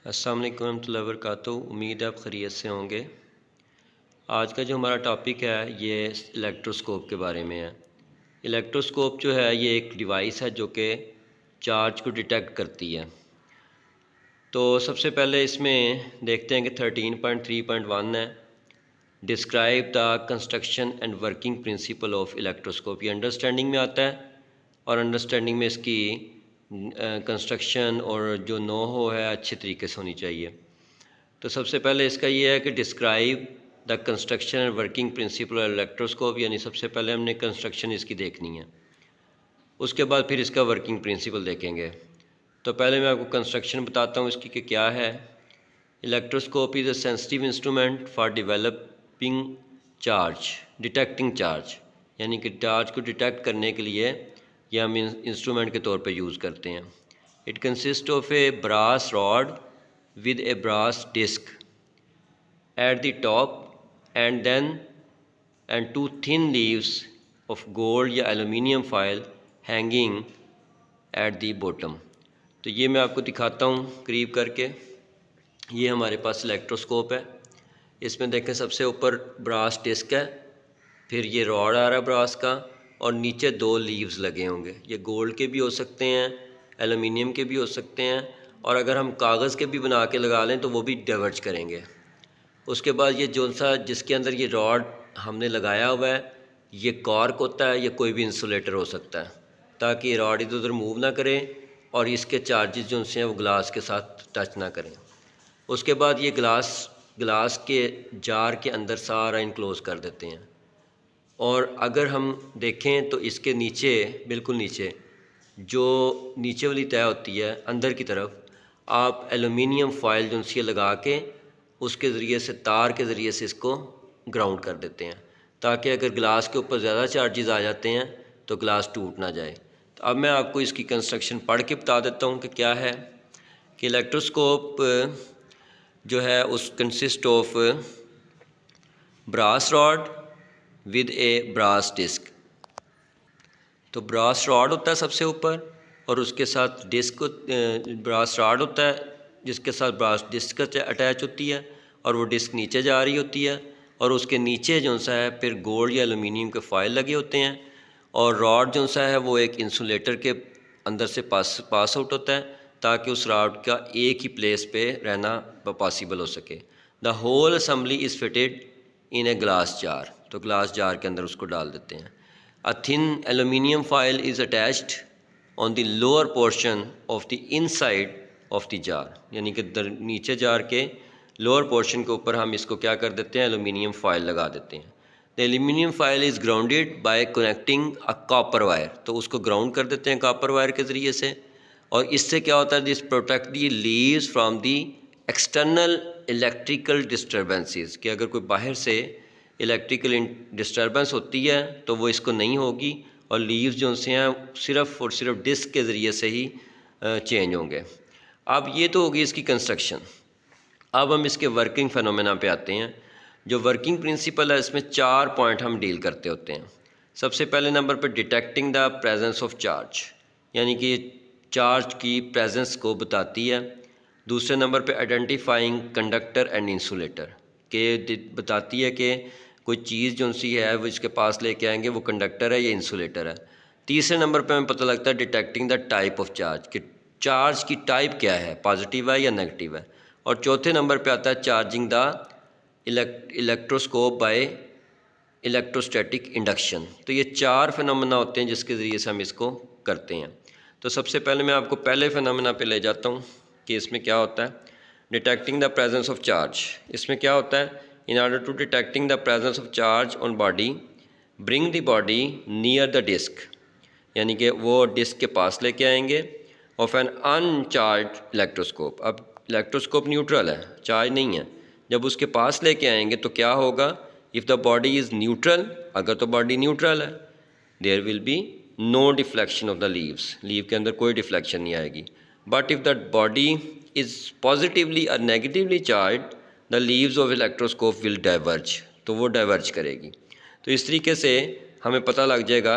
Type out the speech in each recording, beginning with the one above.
अस्सलाम वालेकुम रहमतुल्लाहि व बरकातुहू। उम्मीद है आप खैरियत से होंगे। आज का जो हमारा टॉपिक है ये इलेक्ट्रोस्कोप के बारे में है। इलेक्ट्रोस्कोप जो है ये एक डिवाइस है जो कि चार्ज को डिटेक्ट करती है। तो सबसे पहले इसमें देखते हैं कि 13.3.1 है, describe the construction and working principle of electroscope. ये अंडरस्टैंडिंग में आता है और अंडरस्टैंडिंग में इसकी कंस्ट्रक्शन और जो नो हो है अच्छे तरीके से होनी चाहिए। तो सबसे पहले इसका ये है कि describe the construction and working principle of electroscope, यानी सबसे पहले हमने कंस्ट्रक्शन इसकी देखनी है, उसके बाद फिर इसका वर्किंग प्रिंसिपल देखेंगे। तो पहले मैं आपको कंस्ट्रक्शन बताता हूँ इसकी कि क्या है। Electroscope is a sensitive instrument for developing charge, detecting charge, यानी कि चार्ज को डिटेक्ट करने के लिए ये हम इंस्ट्रूमेंट के तौर पे यूज़ करते हैं। It consist of a brass rod with a brass disc at the top and two thin leaves of gold या aluminium foil hanging at the bottom। तो ये मैं आपको दिखाता हूँ करीब करके। ये हमारे पास इलेक्ट्रोस्कोप है। इसमें देखें सबसे ऊपर ब्रास डिस्क है, फिर ये रॉड आ रहा है ब्रास का, और नीचे दो लीव्स लगे होंगे। ये गोल्ड के भी हो सकते हैं, एलुमिनियम के भी हो सकते हैं, और अगर हम कागज़ के भी बना के लगा लें तो वो भी डाइवर्ज करेंगे। उसके बाद ये जो सा जिसके अंदर ये रॉड हमने लगाया हुआ है ये कॉर्क होता है, ये कोई भी इंसुलेटर हो सकता है, ताकि ये रॉड इधर उधर मूव ना करें और इसके चार्जेस जो हैं वो ग्लास के साथ टच ना करें। उसके बाद ये ग्लास के जार के अंदर सारा इनक्लोज़ कर देते हैं। और अगर हम देखें तो इसके नीचे, बिल्कुल नीचे, जो नीचे वाली तय होती है अंदर की तरफ, आप एलुमिनियम फॉयल जो सी लगा के उसके ज़रिए से, तार के ज़रिए से इसको ग्राउंड कर देते हैं, ताकि अगर ग्लास के ऊपर ज़्यादा चार्जेस आ जाते हैं तो ग्लास टूट ना जाए। तो अब मैं आपको इसकी कंस्ट्रक्शन पढ़ के बता देता हूँ कि क्या है। कि इलेक्ट्रोस्कोप जो है उस consist of brass rod with a brass disc. तो ब्रास रॉड होता है सबसे ऊपर, और उसके साथ डिस्क, ब्रास रॉड होता है जिसके साथ ब्रास डिस्क अटैच होती है, और वो डिस्क नीचे जा रही होती है, और उसके नीचे जो सा है फिर गोल्ड या एलुमिनियम के फॉयल लगे होते हैं, और रॉड जो सा है वो एक इंसुलेटर के अंदर से पास आउट होता है, ताकि उस रॉड का एक ही प्लेस पे रहना पॉसिबल हो सके। The whole assembly is fitted in a glass jar. तो ग्लास जार के अंदर उसको डाल देते हैं। A thin aluminium foil is attached on the lower portion of the inside of the jar, यानी कि नीचे जार के लोअर पोर्शन के ऊपर हम इसको क्या कर देते हैं, एलुमिनियम फॉयल लगा देते हैं। The aluminium foil is grounded bye connecting a copper wire. तो उसको ग्राउंड कर देते हैं कॉपर वायर के ज़रिए से, और इससे क्या होता है, this protect the leaves from the external electrical disturbances, कि अगर कोई बाहर से इलेक्ट्रिकल डिस्टर्बेंस होती है तो वो इसको नहीं होगी, और लीव्स जो से हैं सिर्फ़ और सिर्फ डिस्क के ज़रिए से ही चेंज होंगे। अब ये तो होगी इसकी कंस्ट्रक्शन। अब हम इसके वर्किंग फेनोमेना पे आते हैं। जो वर्किंग प्रिंसिपल है इसमें 4 पॉइंट हम डील करते होते हैं। सबसे पहले नंबर पे detecting the presence of charge, यानी कि चार्ज की प्रेजेंस को बताती है। दूसरे नंबर पे आइडेंटिफाइंग कंडक्टर एंड इंसुलेटर, के बताती है कि कोई चीज़ जो सी है वो इसके पास लेके आएंगे वो कंडक्टर है या इंसुलेटर है। तीसरे नंबर पे हमें पता लगता है detecting the type of charge, कि चार्ज की टाइप क्या है, पॉजिटिव है या नेगेटिव है। और चौथे नंबर पे आता है charging the electroscope by electrostatic induction. तो ये 4 फिनोमेना होते हैं जिसके ज़रिए से हम इसको करते हैं। तो सबसे पहले मैं आपको पहले फिनोमेना पे ले जाता हूँ कि इसमें क्या होता है, detecting the presence of charge. इसमें क्या होता है, in order to detecting the presence of charge on body bring the body near the disc, यानी कि वो डिस्क के पास लेके आएंगे ऑफ एन अनचार्ज इलेक्ट्रोस्कोप। अब इलेक्ट्रोस्कोप न्यूट्रल है, चार्ज नहीं है। जब उसके पास लेके आएंगे तो क्या होगा, if the body is neutral, अगर तो बॉडी न्यूट्रल है, there will be no deflection of the leaves, leave के अंदर कोई डिफ्लेक्शन नहीं आएगी। But if the body is positively और negatively charge, the leaves of electroscope will diverge, तो वो डाइवर्ज करेगी। तो इस तरीके से हमें पता लग जाएगा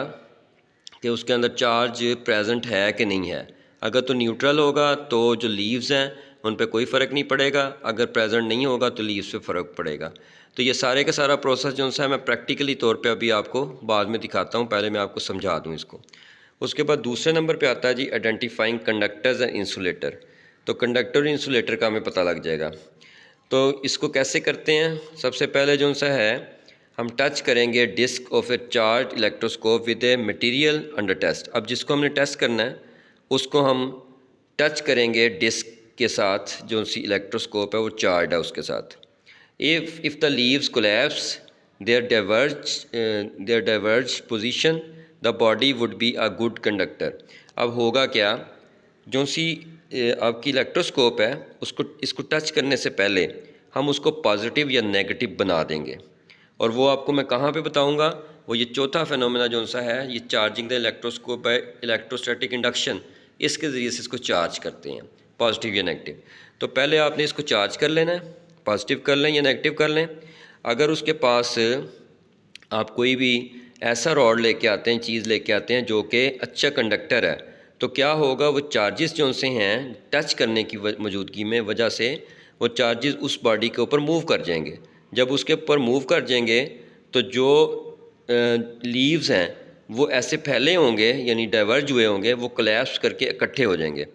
कि उसके अंदर चार्ज प्रेजेंट है कि नहीं है। अगर तो न्यूट्रल होगा तो जो लीव्स हैं उन पे कोई फ़र्क नहीं पड़ेगा, अगर प्रेजेंट नहीं होगा तो लीव्स पे फ़र्क पड़ेगा। तो ये सारे का सारा प्रोसेस जो है मैं प्रैक्टिकली तौर पे अभी आपको बाद में दिखाता हूँ, पहले मैं आपको समझा दूँ इसको। उसके बाद दूसरे नंबर पे आता है जी आइडेंटिफाइंग कंडक्टर्स एंड इंसुलेटर। तो कंडक्टर और इंसुलेटर का हमें पता लग जाएगा। तो इसको कैसे करते हैं? सबसे पहले जो सा है हम टच करेंगे disc of a charge electroscope with a material under test. अब जिसको हमने टेस्ट करना है उसको हम टच करेंगे डिस्क के साथ, जो सी इलेक्ट्रोस्कोप है वो चार्ज है उसके साथ। If the leaves collapse there diverge position the body would be a good conductor. अब होगा क्या, जो सी आपकी इलेक्ट्रोस्कोप है उसको इसको टच करने से पहले हम उसको पॉजिटिव या नेगेटिव बना देंगे, और वो आपको मैं कहाँ पे बताऊंगा। वो ये चौथा फेनोमेना जो सा है, ये charging the electroscope by electrostatic induction, इसके ज़रिए से इसको चार्ज करते हैं पॉजिटिव या नेगेटिव। तो पहले आपने इसको चार्ज कर लेना है, पॉजिटिव कर लें या नेगेटिव कर लें। अगर उसके पास आप कोई भी ऐसा रॉड लेके आते हैं, चीज़ लेके आते हैं जो कि अच्छा कंडक्टर है, तो क्या होगा, वो चार्जेस जो से हैं टच करने की मौजूदगी में वजह से वो चार्जेस उस बॉडी के ऊपर मूव कर जाएंगे। जब उसके ऊपर मूव कर जाएंगे तो जो लीव्स हैं वो ऐसे फैले होंगे, यानी डाइवर्ज हुए होंगे, वो कोलैप्स करके इकट्ठे हो जाएंगे।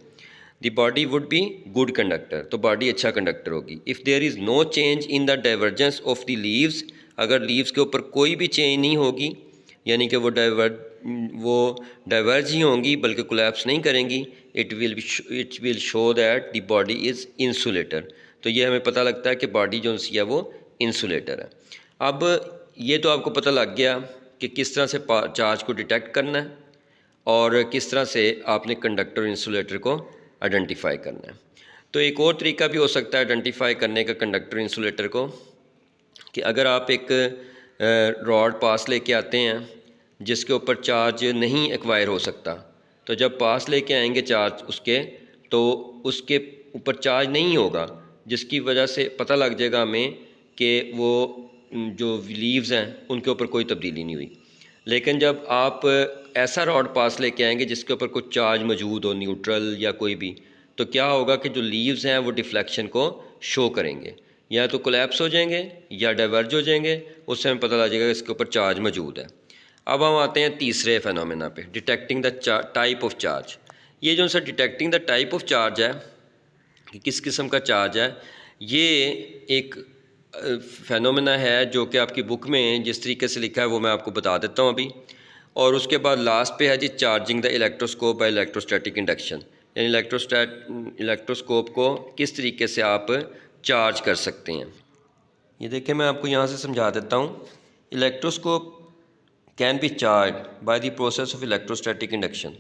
The body would be good conductor, तो बॉडी अच्छा कंडक्टर होगी। If there is no change in the divergence of the leaves, अगर लीव्स के ऊपर कोई भी चेंज नहीं होगी, यानी कि वो डाइवर्ज ही होंगी बल्कि कोलैप्स नहीं करेंगी, it will show that the body is insulator. तो ये हमें पता लगता है कि बॉडी जो सी है वो इंसुलेटर है। अब ये तो आपको पता लग गया कि किस तरह से चार्ज को डिटेक्ट करना है और किस तरह से आपने कंडक्टर और इंसुलेटर को आइडेंटिफाई करना है। तो एक और तरीका भी हो सकता है आइडेंटिफाई करने का कंडक्टर इंसुलेटर को, कि अगर आप एक रॉड पास लेके आते हैं जिसके ऊपर चार्ज नहीं एक्वायर हो सकता, तो जब पास लेके आएंगे चार्ज उसके, तो उसके ऊपर चार्ज नहीं होगा, जिसकी वजह से पता लग जाएगा हमें कि वो जो लीव्स हैं उनके ऊपर कोई तब्दीली नहीं हुई। लेकिन जब आप ऐसा रॉड पास लेके आएंगे जिसके ऊपर कुछ चार्ज मौजूद हो, न्यूट्रल या कोई भी, तो क्या होगा कि जो लीव्स हैं वो डिफ्लेक्शन को शो करेंगे, या तो कोलैप्स हो जाएंगे या डाइवर्ज हो जाएंगे, उससे हमें पता लग जाएगा कि इसके ऊपर चार्ज मौजूद है। अब हम आते हैं तीसरे फेनोमेना पे, detecting the type of charge. ये जो सा detecting the type of charge है कि किस किस्म का चार्ज है, ये एक फेनोमेना है जो कि आपकी बुक में जिस तरीके से लिखा है वो मैं आपको बता देता हूँ अभी। और उसके बाद लास्ट पे है जी charging the electroscope by electrostatic induction, यानी इलेक्ट्रोस्कोप को किस तरीके से आप चार्ज कर सकते हैं। ये देखिए मैं आपको यहाँ से समझा देता हूँ। Electroscope can be charge by the process of electrostatic induction,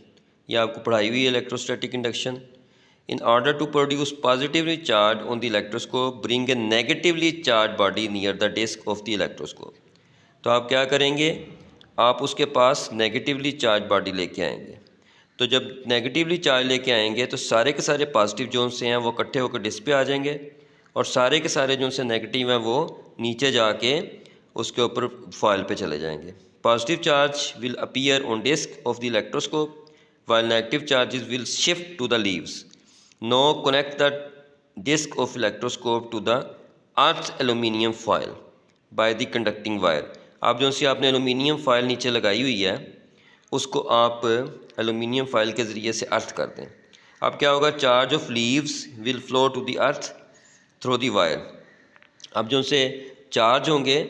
ये आपको पढ़ाई हुई है electrostatic induction. In order to produce positively charged on the electroscope, bring a negatively charged body near the disk of the electroscope। तो आप क्या करेंगे, आप उसके पास नेगेटिवली चार्ज बॉडी लेके आएंगे। तो जब नेगेटिवली चार्ज लेके आएंगे तो सारे के सारे पॉजिटिव जोन से हैं वो इकट्ठे होकर डिस्क पे आ जाएंगे, और सारे के सारे जो से नेगेटिव हैं वो नीचे जाके उसके ऊपर फॉइल पे चले जाएंगे। Positive charge will appear on disc of the electroscope while negative charges will shift to the leaves. Now connect the disc of electroscope to the earth's aluminium foil by the conducting wire। आप जो सी आपने aluminium foil नीचे लगाई हुई है उसको आप aluminium foil के ज़रिए से अर्थ कर दें। अब क्या होगा, charge of leaves will flow to the earth through the wire. अब जो से चार्ज होंगे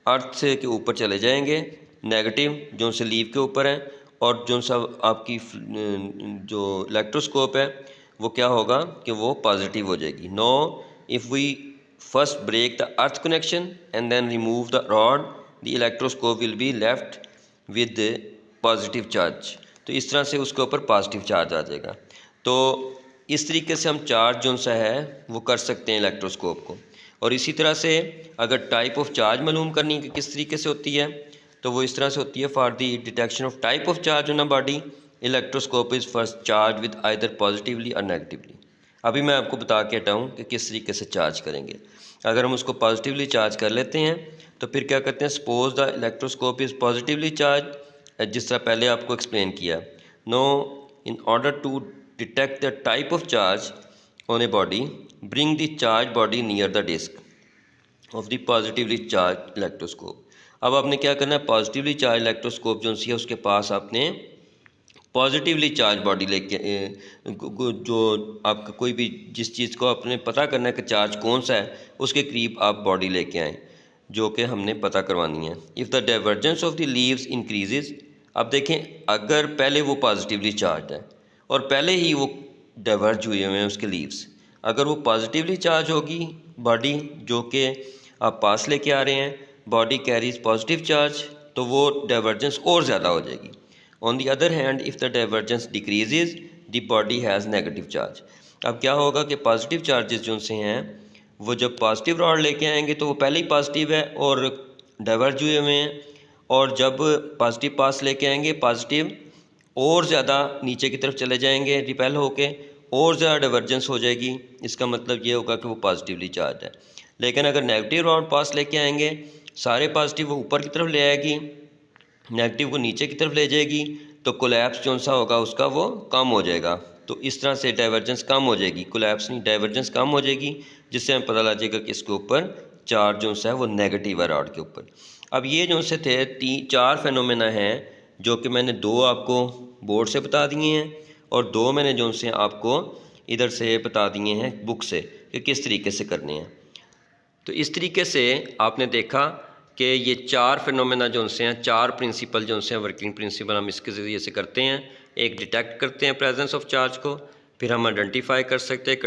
अर्थ से के ऊपर चले जाएंगे, नेगेटिव जो से लीव के ऊपर है, और जो सा आपकी जो इलेक्ट्रोस्कोप है वो क्या होगा कि वो पॉजिटिव हो जाएगी। No if we first break the earth connection and then remove the rod, the electroscope will be left with positive charge. तो इस तरह से उसके ऊपर पॉजिटिव चार्ज आ जाएगा। तो इस तरीके से हम चार्ज जो सा है वो कर सकते हैं इलेक्ट्रोस्कोप को। और इसी तरह से अगर टाइप ऑफ चार्ज मालूम करनी कि किस तरीके से होती है, तो वो इस तरह से होती है। For the detection of type of charge on a body, electroscope is first charge with either positively और नेगेटिवली। अभी मैं आपको बता के हटाऊँ कि किस तरीके से चार्ज करेंगे। अगर हम उसको पॉजिटिवली चार्ज कर लेते हैं तो फिर क्या करते हैं, suppose the electroscope is positively charge, जिस तरह पहले आपको एक्सप्लेन किया। No in order to detect the type of charge on a body bring the charge body near the disc of the positively charge electroscope. अब आपने क्या करना है, पॉजिटिवली चार्ज इलेक्ट्रोस्कोप जो सी है उसके पास आपने पॉजिटिवली चार्ज बॉडी लेके जो आपका कोई भी जिस चीज़ को आपने पता करना है कि चार्ज कौन सा है उसके करीब आप बॉडी लेके आएँ जो कि हमने पता करवानी है। If the divergence of the leaves increases, अब देखें अगर पहले वो पॉजिटिवली चार्ज है और पहले ही वो डाइवर्ज हुए हुए हैं उसके लीव्स, अगर वो पॉजिटिवली चार्ज होगी बॉडी जो कि आप पास लेके आ रहे हैं, बॉडी कैरीज पॉजिटिव चार्ज, तो वो डाइवर्जेंस और ज़्यादा हो जाएगी। On the other hand if the divergence decreases the body has negative charge. अब क्या होगा कि पॉजिटिव चार्जेस जो से हैं वो जब पॉजिटिव रॉड लेके आएंगे तो वो पहले ही पॉजिटिव है और डाइवर्ज हुए हुए हैं, और जब पॉजिटिव पास लेके आएंगे पॉजिटिव और ज़्यादा नीचे की तरफ चले जाएंगे रिपेल होके, और ज़्यादा डाइवर्जेंस हो जाएगी। इसका मतलब ये होगा कि वो पॉजिटिवली चार्ज है। लेकिन अगर नेगेटिव रॉड पास लेके आएंगे सारे पॉजिटिव वो ऊपर की तरफ ले आएगी, नेगेटिव को नीचे की तरफ ले जाएगी, तो कोलैप्स जो सा होगा उसका वो कम हो जाएगा। तो इस तरह से डाइवर्जेंस कम हो जाएगी, कोलैप्स नहीं डाइवर्जेंस कम हो जाएगी, जिससे हमें पता लग जाएगा कि इसके ऊपर चार्ज जो सा है वो नेगेटिव है रॉड के ऊपर। अब ये जो से थे चार फेनोमेना हैं जो कि मैंने दो आपको बोर्ड से बता दिए हैं और दो मैंने जो से आपको इधर से बता दिए हैं बुक से कि किस तरीके से करने हैं। तो इस तरीके से आपने देखा कि ये चार फिनोमेना जो से हैं, चार प्रिंसिपल जो से हैं, वर्किंग प्रिंसिपल हम इसके ज़रिए से करते हैं। एक डिटेक्ट करते हैं प्रेजेंस ऑफ चार्ज को, फिर हम आइडेंटिफाई कर सकते हैं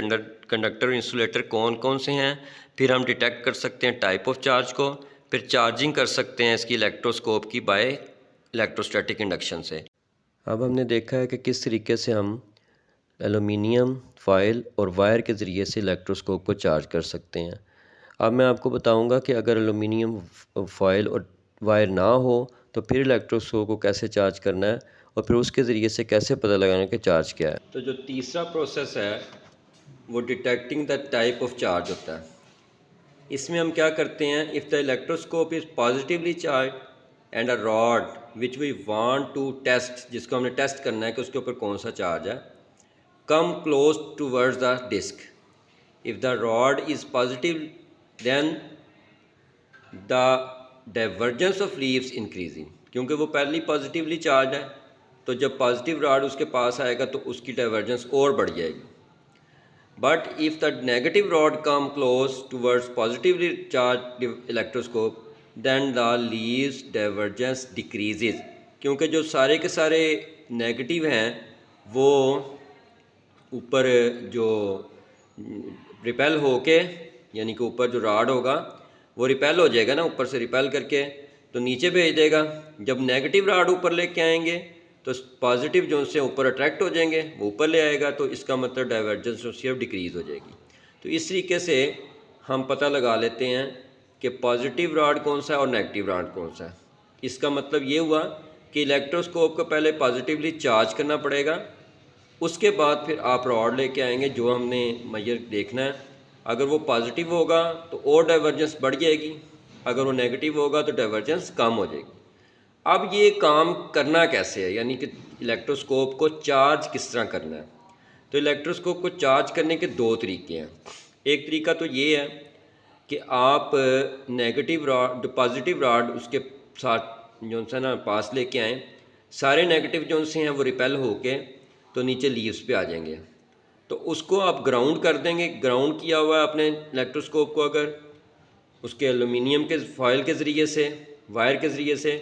कंडक्टर इंसुलेटर कौन कौन से हैं, फिर हम डिटेक्ट कर सकते हैं टाइप ऑफ चार्ज को, फिर चार्जिंग कर सकते हैं इसकी इलेक्ट्रोस्कोप की बाय इलेक्ट्रोस्टैटिक इंडक्शन से। अब हमने देखा है कि किस तरीके से हम एलुमिनियम फॉयल और वायर के ज़रिए से इलेक्ट्रोस्कोप को चार्ज कर सकते हैं। अब मैं आपको बताऊंगा कि अगर एलुमिनियम फॉयल और वायर ना हो तो फिर इलेक्ट्रोस्कोप को कैसे चार्ज करना है और फिर उसके ज़रिए से कैसे पता लगाना कि चार्ज क्या है। तो जो तीसरा प्रोसेस है वो detecting the type of charge होता है। इसमें हम क्या करते हैं, if the electroscope is positively charge and a rod which we want to test, जिसको हमने टेस्ट करना है कि उसके ऊपर कौन सा चार्ज है, come close towards the disc. If the rod is positive then the divergence of leaves increasing, क्योंकि वो पहले पॉजिटिवली चार्ज है तो जब पॉजिटिव रॉड उसके पास आएगा तो उसकी डाइवर्जेंस और बढ़ जाएगी। But if the negative rod come close towards positively charge electroscope then the leaves divergence decreases, क्योंकि जो सारे के सारे नेगेटिव हैं वो ऊपर जो रिपेल होके, यानी कि ऊपर जो रॉड होगा वो रिपेल हो जाएगा ना, ऊपर से रिपेल करके तो नीचे भेज देगा। जब नेगेटिव रॉड ऊपर लेके आएंगे तो पॉजिटिव जो से ऊपर अट्रैक्ट हो जाएंगे वो ऊपर ले आएगा, तो इसका मतलब डाइवर्जेंस ऑफ सिर्फ डिक्रीज़ हो जाएगी। तो इस तरीके से हम पता लगा लेते हैं कि पॉजिटिव रॉड कौन सा है और नेगेटिव रॉड कौन सा है। इसका मतलब ये हुआ कि इलेक्ट्रोस्कोप को पहले पॉजिटिवली चार्ज करना पड़ेगा, उसके बाद फिर आप रॉड लेके आएंगे जो हमने मेजर देखना है। अगर वो पॉजिटिव होगा तो और डाइवर्जेंस बढ़ जाएगी, अगर वो नेगेटिव होगा तो डाइवर्जेंस कम हो जाएगी। अब ये काम करना कैसे है, यानी कि इलेक्ट्रोस्कोप को चार्ज किस तरह करना है। तो इलेक्ट्रोस्कोप को चार्ज करने के दो तरीके हैं। एक तरीका तो ये है कि आप नेगेटिव रॉड पॉजिटिव रॉड उसके साथ जो सा ना पास लेके आएँ, सारे नेगेटिव जो से हैं वो रिपेल होके तो नीचे लीव्स पे आ जाएंगे, तो उसको आप ग्राउंड कर देंगे। ग्राउंड किया हुआ है अपने इलेक्ट्रोस्कोप को अगर उसके एलुमिनियम के फॉयल के ज़रिए से, वायर के ज़रिए से,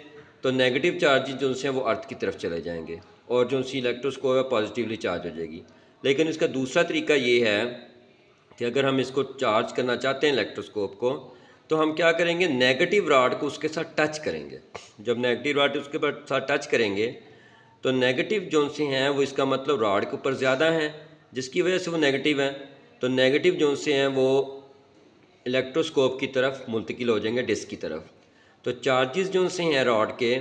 तो नेगेटिव चार्जेस जो से वो अर्थ की तरफ चले जाएंगे और जो सी इलेक्ट्रोस्कोप है पॉजिटिवली चार्ज हो जाएगी। लेकिन इसका दूसरा तरीका ये है कि अगर हम इसको चार्ज करना चाहते हैं इलेक्ट्रोस्कोप को, तो हम क्या करेंगे, नेगेटिव रॉड को उसके साथ टच करेंगे। जब नेगेटिव रॉड उसके साथ टच करेंगे तो नेगेटिव जो से हैं वो, इसका मतलब रॉड के ऊपर ज़्यादा हैं जिसकी वजह से वो नेगेटिव हैं, तो नेगेटिव जो से हैं वो इलेक्ट्रोस्कोप की तरफ मुंतकिल हो जाएंगे, डिस्क की तरफ। तो चार्जेस जो से हैं रॉड के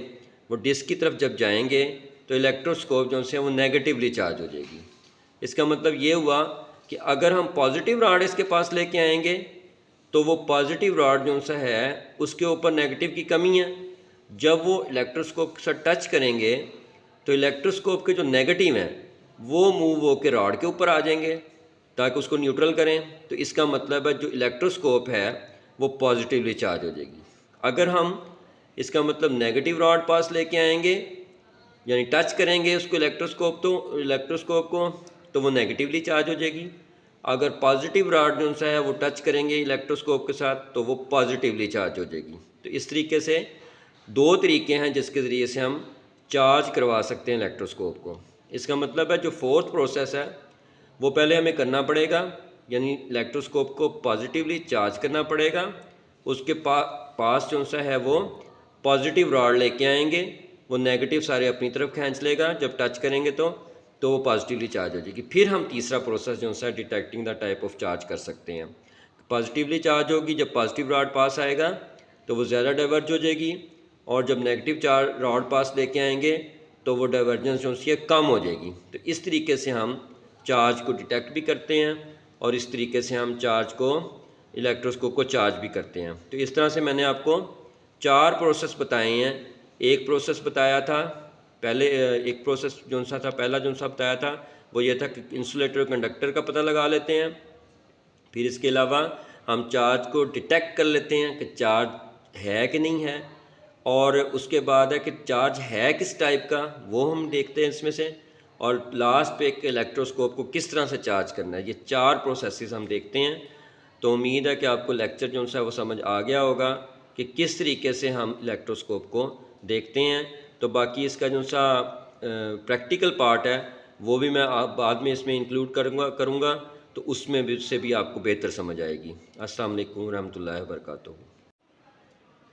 वो डिस्क की तरफ जब जाएंगे तो इलेक्ट्रोस्कोप जो से वो नेगेटिवली चार्ज हो जाएगी। इसका मतलब ये हुआ कि अगर हम पॉजिटिव रॉड इसके पास लेके आएंगे तो वो पॉजिटिव रॉड जो सा है उसके ऊपर नेगेटिव की कमी है। जब वो इलेक्ट्रोस्कोप के साथ टच करेंगे तो इलेक्ट्रोस्कोप के जो नेगेटिव हैं वो मूव होकर रॉड के ऊपर आ जाएंगे, ताकि उसको न्यूट्रल करें। तो इसका मतलब है जो इलेक्ट्रोस्कोप है वो पॉजिटिवली चार्ज हो जाएगी। अगर हम इसका मतलब नेगेटिव रॉड पास लेके आएंगे, यानी टच करेंगे उसको इलेक्ट्रोस्कोप को, तो वो नेगेटिवली चार्ज हो जाएगी। अगर पॉजिटिव रॉड जो सा है वो टच करेंगे इलेक्ट्रोस्कोप के साथ, तो वो पॉजिटिवली चार्ज हो जाएगी। तो इस तरीके से दो तरीके हैं जिसके ज़रिए से हम चार्ज करवा सकते हैं इलेक्ट्रोस्कोप को। इसका मतलब है जो फोर्थ प्रोसेस है वो पहले हमें करना पड़ेगा, यानी इलेक्ट्रोस्कोप को पॉजिटिवली चार्ज करना पड़ेगा। उसके पास जो सा है वो पॉजिटिव रॉड लेके आएंगे, वो नेगेटिव सारे अपनी तरफ खींच लेगा। जब टच करेंगे तो वो पॉजिटिवली चार्ज हो जाएगी। फिर हम तीसरा प्रोसेस जो सा detecting the type of charge कर सकते हैं। पॉजिटिवली चार्ज होगी, जब पॉजिटिव रॉड पास आएगा तो वो ज़्यादा डाइवर्ज हो जाएगी, और जब नेगेटिव चार्ज रॉड पास लेके आएंगे तो वो डाइवर्जेंस जो सी कम हो जाएगी। तो इस तरीके से हम चार्ज को डिटेक्ट भी करते हैं, और इस तरीके से हम चार्ज को इलेक्ट्रोस्कोप को चार्ज भी करते हैं। तो इस तरह से मैंने आपको 4 प्रोसेस बताए हैं। एक प्रोसेस बताया था पहले, एक प्रोसेस जो सा था पहला जो सा बताया था वो ये था कि इंसुलेटर और कंडक्टर का पता लगा लेते हैं। फिर इसके अलावा हम चार्ज को डिटेक्ट कर लेते हैं कि चार्ज है कि नहीं है, और उसके बाद है कि चार्ज है किस टाइप का वो हम देखते हैं इसमें से, और लास्ट पे एक इलेक्ट्रोस्कोप को किस तरह से चार्ज करना है। ये 4 प्रोसेसेस हम देखते हैं। तो उम्मीद है कि आपको लेक्चर जो सा वो समझ आ गया होगा कि किस तरीके से हम इलेक्ट्रोस्कोप को देखते हैं। तो बाकी इसका जो सा प्रैक्टिकल पार्ट है वो भी मैं बाद में इसमें इंक्लूड करूँगा, तो उसमें भी उससे भी आपको बेहतर समझ आएगी। अस्सलाम वालेकुम रहमतुल्लाहि व बरकातुहू।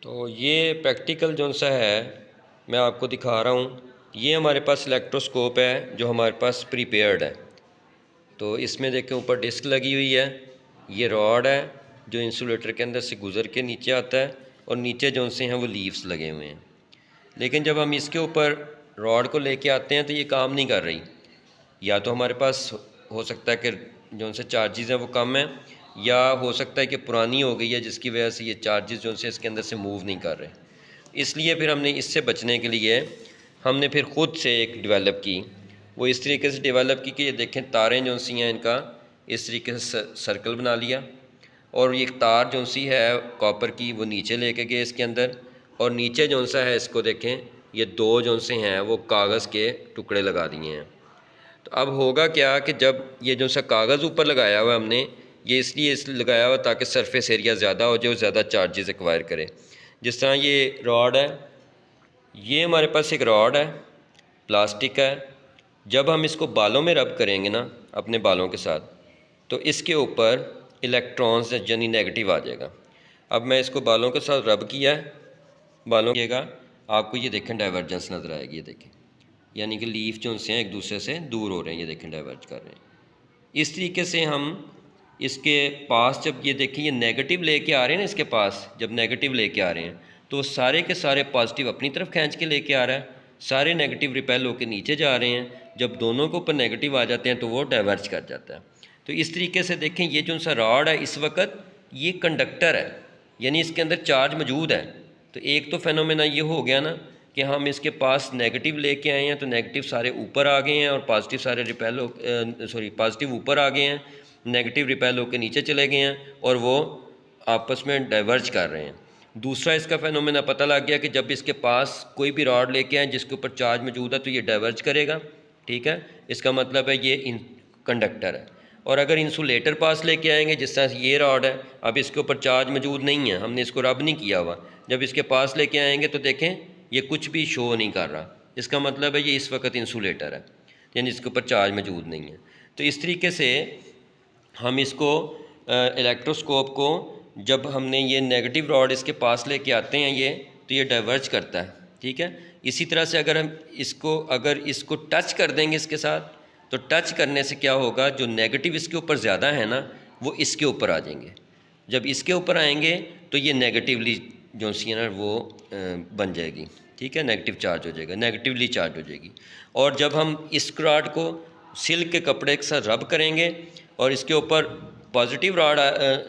तो ये प्रैक्टिकल जो सा है मैं आपको दिखा रहा हूँ। ये हमारे पास इलेक्ट्रोस्कोप है जो हमारे पास प्रीपेयर्ड है। तो इसमें देखें ऊपर डिस्क लगी हुई है, ये रॉड है जो इंसुलेटर के अंदर से गुज़र के नीचे आता है, और नीचे जो से हैं वो लीव्स लगे हुए हैं। लेकिन जब हम इसके ऊपर रॉड को लेके आते हैं तो ये काम नहीं कर रही। या तो हमारे पास हो सकता है कि जो से चार्जेज़ हैं वो कम हैं, या हो सकता है कि पुरानी हो गई है जिसकी वजह से ये चार्जेस जो से इसके अंदर से मूव नहीं कर रहे। इसलिए फिर हमने इससे बचने के लिए हमने फिर ख़ुद से एक डेवलप की। वो इस तरीके से डेवलप की कि ये देखें तारें जो सी हैं इनका इस तरीके से सर्कल बना लिया, और ये तार जो सी है कॉपर की वो नीचे लेके गए इसके अंदर, और नीचे जो सा है इसको देखें ये 2 जो से हैं वो कागज़ के टुकड़े लगा दिए हैं। तो अब होगा क्या कि जब ये जो सा कागज़ ऊपर लगाया हुआ हमने, ये इसलिए लगाया हुआ ताकि सरफेस एरिया ज़्यादा हो जाए, ज़्यादा चार्जेस एक्वायर करे। जिस तरह ये रॉड है, ये हमारे पास एक रॉड है प्लास्टिक का है। जब हम इसको बालों में रब करेंगे ना अपने बालों के साथ, तो इसके ऊपर इलेक्ट्रॉन्स यानी नेगेटिव आ जाएगा। अब मैं इसको बालों के साथ रब किया है, बालों किएगा आपको ये देखें डाइवर्जेंस नज़र आएगी। ये देखें यानी कि लीफ जो से हैं एक दूसरे से दूर हो रहे हैं, ये देखें डाइवर्ज कर रहे हैं। इस तरीके से हम इसके पास जब ये देखें ये नेगेटिव लेके आ रहे हैं ना, इसके पास जब नेगेटिव लेके आ रहे हैं तो सारे के सारे पॉजिटिव अपनी तरफ खींच के लेके आ रहा है, सारे नेगेटिव रिपेल होकर नीचे जा रहे हैं। जब दोनों के ऊपर नेगेटिव आ जाते हैं तो वो डाइवर्ज कर जाता है। तो इस तरीके से देखें ये जो सा रॉड है इस वक्त ये कंडक्टर है, यानी इसके अंदर चार्ज मौजूद है। तो एक तो फेनोमेना ये हो गया ना कि हम इसके पास नेगेटिव लेके आए हैं तो नेगेटिव सारे ऊपर आ गए हैं, और पॉजिटिव सारे रिपेल हो पॉजिटिव ऊपर आ गए हैं, नेगेटिव रिपेल होकर नीचे चले गए हैं, और वो आपस में डाइवर्ज कर रहे हैं। दूसरा इसका फेनोमेना पता लग गया कि जब इसके पास कोई भी रॉड लेके आए जिसके ऊपर चार्ज मौजूद है तो ये डाइवर्ज करेगा। ठीक है, इसका मतलब है ये कंडक्टर है। और अगर इंसुलेटर पास लेके आएंगे, जिस तरह ये रॉड है, अब इसके ऊपर चार्ज मौजूद नहीं है, हमने इसको रब नहीं किया हुआ, जब इसके पास लेके आएंगे तो देखें ये कुछ भी शो नहीं कर रहा। इसका मतलब है ये इस वक्त इंसुलेटर है, यानी इसके ऊपर चार्ज मौजूद नहीं है। तो इस तरीके से हम इसको इलेक्ट्रोस्कोप को जब हमने ये नेगेटिव रॉड इसके पास लेके आते हैं ये, तो ये डाइवर्ज करता है। ठीक है, इसी तरह से अगर हम इसको टच कर देंगे इसके साथ, तो टच करने से क्या होगा, जो नेगेटिव इसके ऊपर ज़्यादा है ना वो इसके ऊपर आ जाएंगे। जब इसके ऊपर आएंगे तो ये नेगेटिवली जो सी है ना वो बन जाएगी। ठीक है, नेगेटिव चार्ज हो जाएगा, नेगेटिवली चार्ज हो जाएगी। और जब हम इस रॉड को सिल्क के कपड़े के साथ रब करेंगे और इसके ऊपर पॉजिटिव रॉड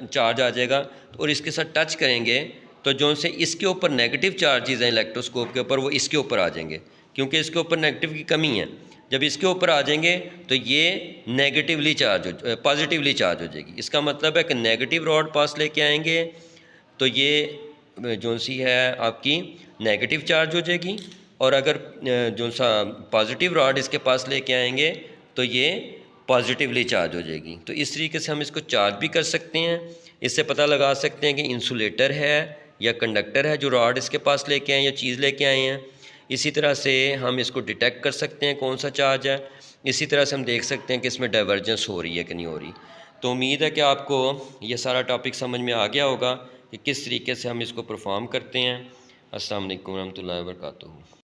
चार्ज आ जाएगा, और इसके साथ टच करेंगे तो जो से इसके ऊपर नेगेटिव चार्जेस हैं इलेक्ट्रोस्कोप के ऊपर वो इसके ऊपर आ जाएंगे, क्योंकि इसके ऊपर नेगेटिव की कमी है। जब इसके ऊपर आ जाएंगे तो ये पॉजिटिवली चार्ज हो जाएगी। इसका मतलब है कि नेगेटिव रॉड पास लेके आएंगे तो ये जो सी है आपकी नेगेटिव चार्ज हो जाएगी, और अगर जो सा पॉजिटिव रॉड इसके पास लेके आएंगे तो ये पॉजिटिवली चार्ज हो जाएगी। तो इस तरीके से हम इसको चार्ज भी कर सकते हैं। इससे पता लगा सकते हैं कि इंसुलेटर है या कंडक्टर है जो रॉड इसके पास लेके आए या चीज़ लेके आए हैं। इसी तरह से हम इसको डिटेक्ट कर सकते हैं कौन सा चार्ज है। इसी तरह से हम देख सकते हैं कि इसमें डाइवर्जेंस हो रही है कि नहीं हो रही। तो उम्मीद है कि आपको ये सारा टॉपिक समझ में आ गया होगा कि किस तरीके से हम इसको परफॉर्म करते हैं। अस्सलाम वालेकुम रहमतुल्लाहि व बरकातुहू।